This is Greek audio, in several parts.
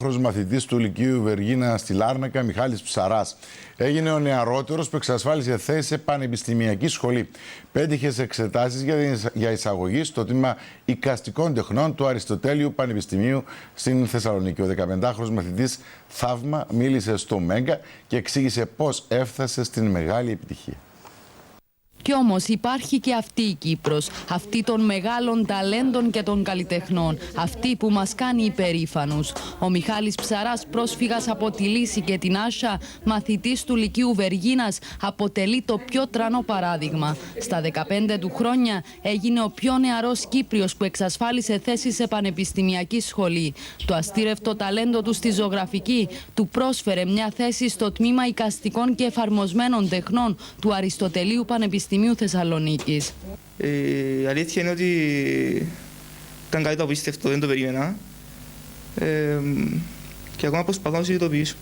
15χρονος μαθητής του Λυκείου Βεργίνα στη Λάρνακα, Μιχάλης Ψαράς. Έγινε ο νεαρότερος που εξασφάλισε θέση σε πανεπιστημιακή σχολή. Πέτυχε σε εξετάσεις για εισαγωγή στο τμήμα Οικαστικών Τεχνών του Αριστοτέλειου Πανεπιστημίου στην Θεσσαλονίκη. Ο 15χρονος μαθητής Θαύμα μίλησε στο Μέγκα και εξήγησε πώς έφτασε στην μεγάλη επιτυχία. Κι όμως υπάρχει και αυτή η Κύπρος, αυτή των μεγάλων ταλέντων και των καλλιτεχνών, αυτή που μας κάνει υπερήφανους. Ο Μιχάλης Ψαράς, πρόσφυγας από τη Λύση και την Άσα, μαθητής του Λυκείου Βεργίνας, αποτελεί το πιο τρανό παράδειγμα. Στα 15 του χρόνια έγινε ο πιο νεαρός Κύπριος που εξασφάλισε θέση σε πανεπιστημιακή σχολή. Το αστήρευτο ταλέντο του στη ζωγραφική του πρόσφερε μια θέση στο τμήμα Οικαστικών και Εφαρμοσμένων Τεχνών του Αριστοτελείου Πανεπιστημίου Θεσσαλονίκης. Η αλήθεια είναι ότι ήταν κάτι το απίστευτο, δεν το περίμενα και ακόμα προσπαθώ να συνειδητοποιήσω.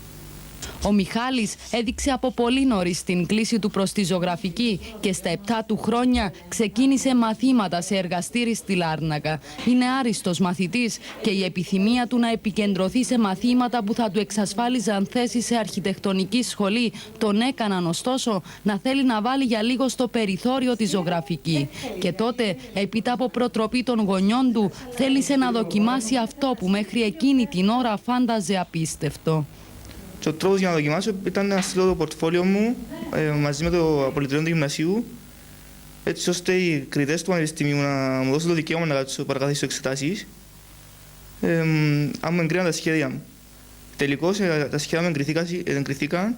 Ο Μιχάλης έδειξε από πολύ νωρίς την κλίση του προς τη ζωγραφική και στα 7 του χρόνια ξεκίνησε μαθήματα σε εργαστήρι στη Λάρνακα. Είναι άριστος μαθητής και η επιθυμία του να επικεντρωθεί σε μαθήματα που θα του εξασφάλιζαν θέση σε αρχιτεκτονική σχολή τον έκαναν ωστόσο να θέλει να βάλει για λίγο στο περιθώριο τη ζωγραφική. Και τότε, έπειτα από προτροπή των γονιών του, θέλησε να δοκιμάσει αυτό που μέχρι εκείνη την ώρα φάνταζε απίστευτο. Και ο τρόπος για να δοκιμάσω ήταν να στείλω το πορτφόλιο μου μαζί με το απολυτήριο του γυμνασίου, έτσι ώστε οι κριτές του Πανεπιστημίου να μου δώσουν το δικαίωμα να παρακαθίσω εξετάσεις, αν μου εγκρίναν τα σχέδια μου. Τελικώς τα σχέδια μου εγκριθήκαν.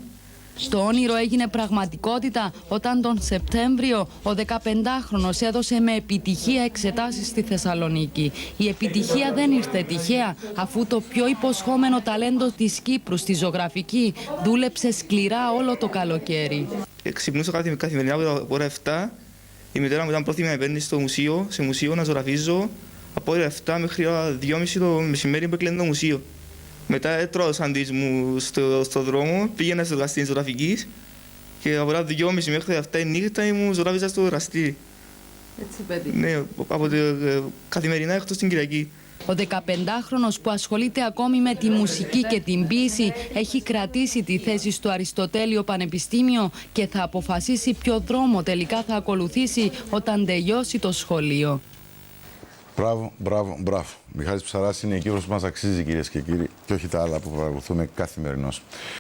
Το όνειρο έγινε πραγματικότητα όταν τον Σεπτέμβριο ο 15χρονος έδωσε με επιτυχία εξετάσεις στη Θεσσαλονίκη. Η επιτυχία δεν ήρθε τυχαία, αφού το πιο υποσχόμενο ταλέντο της Κύπρου στη ζωγραφική δούλεψε σκληρά όλο το καλοκαίρι. Ξυπνούσα καθημερινά από ώρα 7. Η μητέρα μου ήταν πρόθυμη να με παίρνει σε μουσείο να ζωγραφίζω από ώρα 7 μέχρι ώρα 2.30 το μεσημέρι που έκλεινε το μουσείο. Μετά έτρωα το σαντουίτς μου στο δρόμο, πήγαινα στο εργαστήρι ζωγραφικής και από ώρα 2.30 μέχρι 7 η νύχτα ήμουν ζωγράφιζα στο εργαστήρι. Έτσι πέτυχε. Ναι, από καθημερινά εκτός την Κυριακή. Ο 15χρονος που ασχολείται ακόμη με τη μουσική και την ποίηση έχει κρατήσει τη θέση στο Αριστοτέλειο Πανεπιστήμιο και θα αποφασίσει ποιο δρόμο τελικά θα ακολουθήσει όταν τελειώσει το σχολείο. Μπράβο, μπράβο, μπράβο. Μιχάλης Ψαράς είναι η Κύπρος που μας αξίζει, κυρίες και κύριοι, και όχι τα άλλα που παρακολουθούμε καθημερινώς.